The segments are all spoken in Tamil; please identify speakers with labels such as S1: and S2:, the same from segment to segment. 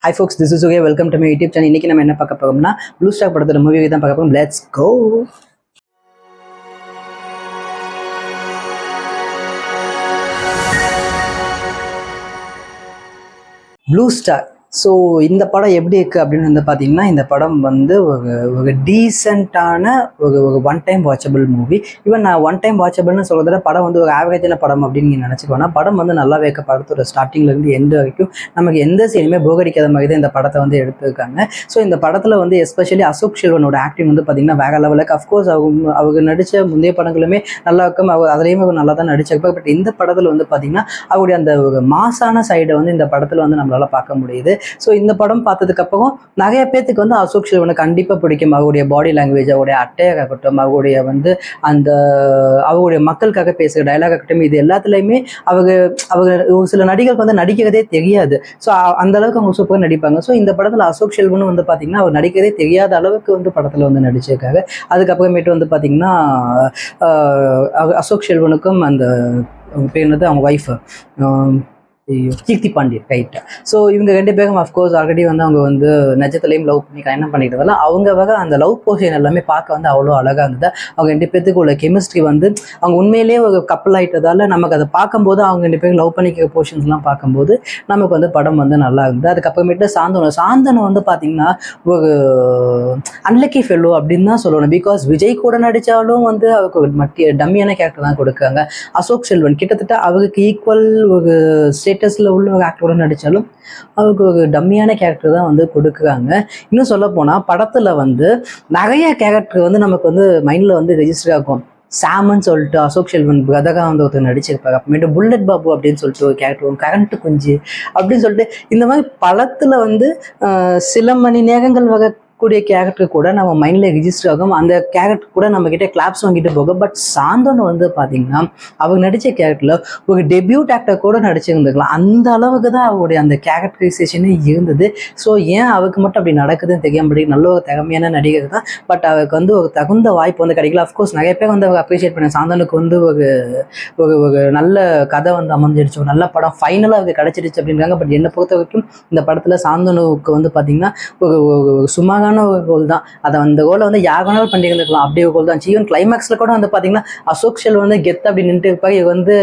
S1: Hi folks, this is Uge. Welcome to my YouTube channel. இன்னைக்கு நம்ம என்ன பார்க்க போறோம்னா ப்ளூ ஸ்டார் படத்தோட மூவி தான் பார்க்க போறோம். Let's go. Blue star. So இந்த படம் எப்படி இருக்குது அப்படின்னு வந்து பார்த்தீங்கன்னா, இந்த படம் வந்து ஒரு டீசெண்டான ஒரு one time watchable movie. Even நான் ஒன் டைம் வாட்சபிள்னு சொல்கிறத படம் வந்து ஒரு ஆவரேஜான படம் அப்படின்னு நீங்கள் நினச்சிக்கோனா, படம் வந்து நல்லாவே இருக்க படத்தோட ஸ்டார்டிங்லேருந்து எண்டு வரைக்கும் நமக்கு எந்த சீனுமே போர் அடிக்காத மாதிரி தான் இந்த படத்தை வந்து எடுத்துருக்காங்க. ஸோ இந்த படத்தில் வந்து எஸ்பெஷலி அசோக் செல்வனோட ஆக்டிங் வந்து பார்த்திங்கன்னா வேற லெவலுக்கு. அஃப்கோர்ஸ் அவங்க நடித்த முந்தைய படங்களுமே நல்லா இருக்கும், அதுலேயுமே அவர் நல்லா தான் நடிச்சிருப்பார். பட் இந்த படத்தில் வந்து பார்த்திங்கன்னா அவருடைய அந்த ஒரு மாசான சைடை வந்து இந்த படத்தில் வந்து நம்மளால் பார்க்க முடியுது. ஸோ இந்த படம் பார்த்ததுக்கப்புறம் நிறைய பேத்துக்கு வந்து அசோக் செல்வனை கண்டிப்பாக பிடிக்கும். அவருடைய பாடி லாங்குவேஜ், அவருடைய அட்டையாக இருக்கட்டும், அவருடைய வந்து அந்த அவருடைய மக்களுக்காக பேசுகிற டைலாக் ஆகட்டும், இது எல்லாத்துலேயுமே அவங்க ஒரு சில நடிகர்களுக்கு வந்து நடிக்கிறதே தெரியாது. ஸோ அந்த அளவுக்கு அவங்க சூப்பராக நடிப்பாங்க. ஸோ இந்த படத்தில் அசோக் செல்வனும் வந்து பார்த்திங்கன்னா அவர் நடிக்கிறதே தெரியாத அளவுக்கு வந்து படத்தில் வந்து நடிச்சிருக்காங்க. அதுக்கப்புறமேட்டு வந்து பார்த்திங்கன்னா அசோக் செல்வனுக்கும் அந்த அவங்க பேர் என்னது, அவங்க ஒய்ஃப் கீர்த்தி பாண்டியன், ரைட். ஸோ இவங்க ரெண்டு பேரும் அஃப்கோர்ஸ் ஆல்ரெடி வந்து அவங்க வந்து நிஜத்துலையும் லவ் பண்ணி கல்யாணம் பண்ணிக்கிறதால அவங்க வகை அந்த லவ் போர்ஷன் எல்லாமே பார்க்க வந்து அவ்வளோ அழகாக இருந்தது. அவங்க ரெண்டு பேருக்கு உள்ள கெமிஸ்ட்ரி வந்து அவங்க உண்மையிலேயே ஒரு கப்பல் ஆகிட்டதால நமக்கு அதை பார்க்கும்போது அவங்க ரெண்டு பேரும் லவ் பண்ணிக்கிற போர்ஷன்ஸ்லாம் பார்க்கும்போது நமக்கு வந்து படம் வந்து நல்லா இருந்தது. அதுக்கப்புறமேட்டு சாந்தனம் வந்து பார்த்திங்கன்னா ஒரு அன்லக்கி ஃபெல்லோ அப்படின்னு தான் சொல்லணும். பிகாஸ் விஜய் கூட நடித்தாலும் வந்து அவருக்கு ஒரு டம்மியான கேரக்டர் தான் கொடுக்காங்க. அசோக் செல்வன் கிட்டத்தட்ட அவருக்கு ஈக்குவல் ஒரு ஸ்டேட்டஸில் உள்ள ஒரு ஆக்டரோட நடித்தாலும் அவருக்கு ஒரு டம்மியான கேரக்டர் தான் வந்து கொடுக்குறாங்க. இன்னும் சொல்ல போனால் படத்தில் வந்து நிறைய கேரக்டர் வந்து நமக்கு வந்து மைண்டில் வந்து ரெஜிஸ்டர் ஆகும். சாமன் சொல்லிட்டு அசோக் செல்வன் பிரதகா வந்து ஒருத்தர் நடிச்சிருப்பாரு. அப்புறமேட்டு புல்லட் பாபு அப்படின்னு சொல்லிட்டு ஒரு கேரக்டர், கரண்ட் குஞ்சு அப்படின்னு சொல்லிட்டு இந்த மாதிரி படத்தில் வந்து சில மணி நேரங்கள் கூடிய கேரக்டர் கூட நம்ம மைண்டில் ரிஜிஸ்டர் ஆகும். அந்த கேரக்டர் கூட நம்மக்கிட்ட கிளாப்ஸ் வாங்கிட்டு போகும். பட் சாந்தனு வந்து பார்த்திங்கன்னா அவங்க நடித்த கேரக்டரில் ஒரு டெபியூட் ஆக்டர் கூட நடிச்சிருந்துருக்கலாம். அந்த அளவுக்கு தான் அவருடைய அந்த கேரக்டரைசேஷனே இருந்தது. ஸோ ஏன் அவருக்கு மட்டும் அப்படி நடக்குதுன்னு தெரியாம, நல்ல ஒரு திறமையான நடிகர் தான். பட் அவருக்கு வந்து ஒரு தகுந்த வாய்ப்பு வந்து கிடைக்கல. அஃப்கோர்ஸ் நிறைய பேர் வந்து அவர் அப்ரிஷியேட் பண்ண சாந்தனுக்கு வந்து ஒரு நல்ல கதை வந்து அமைஞ்சிடுச்சு, ஒரு நல்ல படம் ஃபைனலாக அவருக்கு கிடைச்சிடுச்சு அப்படின்றாங்க. பட் என்னை பொறுத்த வரைக்கும் இந்த படத்தில் சாந்தனுக்கு வந்து பார்த்திங்கன்னா ஒரு சும்மா ஒரு கோல் தான். அதை அந்த கோலை வந்து யாருனாலும் பண்ணியிருந்துருக்கலாம், அப்படியே ஒரு கோல் தான். ஈவன் கிளைமேக்ஸில் கூட வந்து பார்த்தீங்கன்னா அசோக் செல்வன் வந்து கெத்து அப்படி நின்றுட்டு இருப்பாங்க, இவங்க வந்து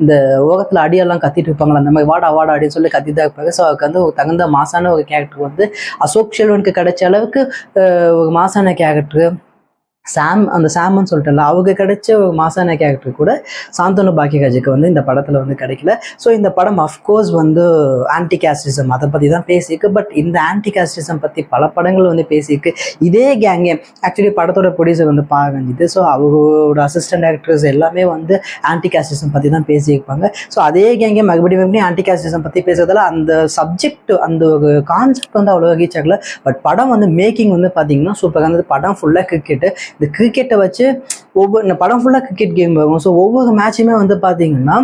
S1: இந்த ஓகத்தில் அடியெல்லாம் கத்திட்டு இருப்பாங்களா, அந்த மாதிரி வாடா அப்படின்னு சொல்லி கத்திட்டு தான் இருப்பாங்க. ஸோ அதுக்கு வந்து ஒரு தகுந்த மாசான ஒரு கேரக்டர் வந்து அசோக் செல்வனுக்கு கிடைச்ச அளவுக்கு ஒரு மாசான கேரக்டர் அந்த சாம்னு சொல்லிட்டல அவங்க கிடைச்ச ஒரு மாசான கேரக்டர் கூட சாந்தனு பாக்கியராஜுக்கு வந்து இந்த படத்தில் வந்து கிடைக்கல. ஸோ இந்த படம் அஃப்கோர்ஸ் வந்து ஆன்டி காஸ்டிசம் அதை பற்றி தான் பேசியிருக்கு. பட் இந்த ஆன்டி காஸ்டிசம் பற்றி பல படங்கள் வந்து பேசியிருக்கு. இதே கேங்கே ஆக்சுவலி படத்தோட ப்ரொடியூசர் வந்து பாகஞ்சிது. ஸோ அவரோட அசிஸ்டன்ட் டேரக்டர்ஸ் எல்லாமே வந்து ஆன்டி காஸ்டிசம் பற்றி தான் பேசியிருப்பாங்க. ஸோ அதே கேங்கே மறுபடியும் ஆன்டி காஸ்டிசம் பற்றி பேசுறதால அந்த சப்ஜெக்ட் அந்த ஒரு கான்செப்ட் வந்து அவ்வளோ ரீச் ஆகல. பட் படம் வந்து மேக்கிங் வந்து பார்த்தீங்கன்னா சூப்பராக இருந்தது. படம் ஃபுல்லாக கிரிக்கெட்டு, இந்த கிரிக்கெட்டை வச்சு ஒவ்வொரு படம் ஃபுல்லாக கிரிக்கெட் கேம் வரும். ஸோ ஒவ்வொரு மேட்சுமே வந்து பார்த்தீங்கன்னா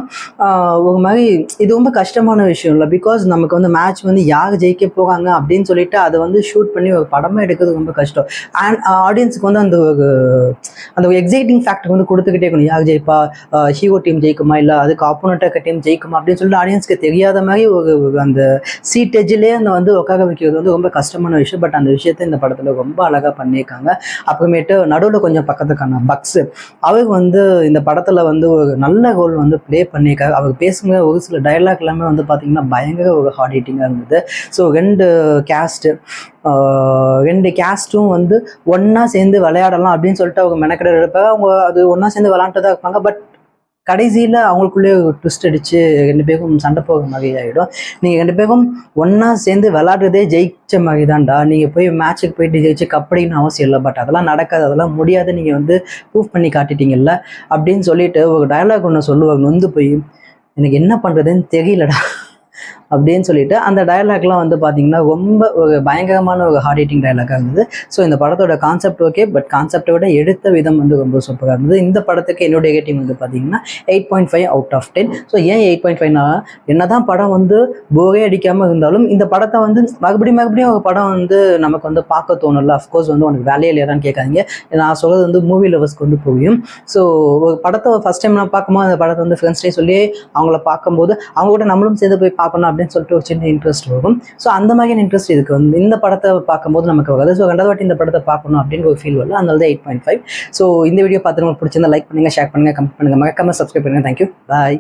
S1: ஒரு மாதிரி இது ரொம்ப கஷ்டமான விஷயம் இல்லை. பிகாஸ் நமக்கு வந்து மேட்ச் வந்து யார் ஜெயிக்க போகிறாங்க அப்படின்னு சொல்லிட்டு அதை வந்து ஷூட் பண்ணி ஒரு படமாக எடுக்கிறது ரொம்ப கஷ்டம். அண்ட் ஆடியன்ஸுக்கு வந்து அந்த ஒரு எக்ஸைட்டிங் ஃபேக்டர் வந்து கொடுத்துக்கிட்டே இருக்கணும். யார் ஜெயிப்பா, ஹீரோ டீம் ஜெயிக்குமா, இல்லை அதுக்கு ஆப்போனட்டாக டீம் ஜெயிக்குமா அப்படின்னு சொல்லிட்டு ஆடியன்ஸ்க்கு தெரியாத மாதிரி ஒரு அந்த சீட் எஜ்ஜிலே அந்த வந்து உட்கார வைக்கிறது வந்து ரொம்ப கஷ்டமான விஷயம். பட் அந்த விஷயத்தை இந்த படத்தில் ரொம்ப அழகாக பண்ணியிருக்காங்க. அப்புறமேட்டு நடுவில் கொஞ்சம் பக்கத்துக்கான பக்ஸு அவர் வந்து இந்த படத்தில் வந்து ஒரு நல்ல ரோல் வந்து ப்ளே பண்ணியிருக்காரு. அவர் பேசுகிற ஒரு சில டைலாக் எல்லாமே வந்து பார்த்திங்கன்னா பயங்கர ஒரு ஹார்ட் ஹிட்டிங்காக இருந்தது. ஸோ ரெண்டு கேஸ்ட்டும் வந்து ஒன்றா சேர்ந்து விளையாடலாம் அப்படின்னு சொல்லிட்டு அவங்க மெனக்கெட எடுப்பாங்க. அவங்க அது ஒன்றா சேர்ந்து விளையாண்டு தான் இருப்பாங்க. பட் கடைசியில் அவங்களுக்குள்ளே ட்விஸ்ட் அடித்து ரெண்டு பேருக்கும் சண்டை போகிற மாதிரி ஆகிடும். நீங்கள் ரெண்டு பேரும் ஒன்றா சேர்ந்து விளையாடுறதே ஜெயிச்ச மாதிரி தான்டா, நீங்கள் போய் மேட்சுக்கு போயிட்டு ஜெயிச்சு கப்படின்னு அவசியம் இல்லை. பட் அதெல்லாம் நடக்காது, அதெல்லாம் முடியாது, நீங்கள் வந்து ப்ரூவ் பண்ணி காட்டிட்டீங்கல்ல அப்படின்னு சொல்லிட்டு ஒரு டயலாக் ஒன்று சொல்லுவாங்க, நொந்து போய் எனக்கு என்ன பண்ணுறதுன்னு தெரியலடா அப்படின்னு சொல்லிட்டு அந்த டயலாக்லாம் வந்து பார்த்தீங்கன்னா ரொம்ப ஒரு பயங்கரமான ஒரு ஹார்ட் ஹிட்டிங் டயலாக்காக இருந்தது. ஸோ இந்த படத்தோட கான்செப்ட் ஓகே, பட் கான்செப்டை விட எடுத்த விதம் வந்து ரொம்ப சூப்பராக இருந்தது. இந்த படத்துக்கு என்னுடைய ரேட்டிங் வந்து பார்த்தீங்கன்னா 8.5 அவுட் ஆஃப் 10. ஸோ ஏன் 8.5னா, என்ன தான் படம் வந்து போரே அடிக்காமல் இருந்தாலும் இந்த படத்தை வந்து மறுபடியும் ஒரு படம் வந்து நமக்கு வந்து பார்க்க தோணும்ல. அஃப்கோர்ஸ் வந்து உனக்கு வேலையே இல்லையான்னு கேட்காதீங்க, நான் சொல்கிறது வந்து மூவி லவர்ஸ்க்கு வந்து புரியும். ஸோ ஒரு படத்தை ஃபஸ்ட் டைம் நான் பார்க்கும்போது அந்த படத்தை வந்து ஃப்ரெண்ட்ஸ்டே சொல்லி அவங்கள பார்க்கும்போது அவங்க கூட நம்மளும் சேர்ந்து போய் பார்க்கணும் அப்படின்னு சொல்லிட்டு ஒரு சின்ன இன்ட்ரெஸ்ட் வரும். ஸோ அந்த மாதிரியான இன்ட்ரெஸ்ட் இதுக்கு வந்து இந்த படத்தை பார்க்கும்போது நமக்கு வருது. ஸோ 2வது வாட்டி இந்த படத்தை பார்க்கணும் அப்படின்னு ஒரு ஃபீல் வரல, அதனால தான் 8.5. ஸோ இந்த வீடியோ பார்த்துட்டு உங்களுக்கு பிடிச்சிருந்தா லைக் பண்ணுங்கள், ஷேர் பண்ணுங்கள், கமெண்ட் பண்ணுங்கள், மறக்காம சப்ஸ்கிரைப் பண்ணுங்கள். தேங்க்யூ, பாய்.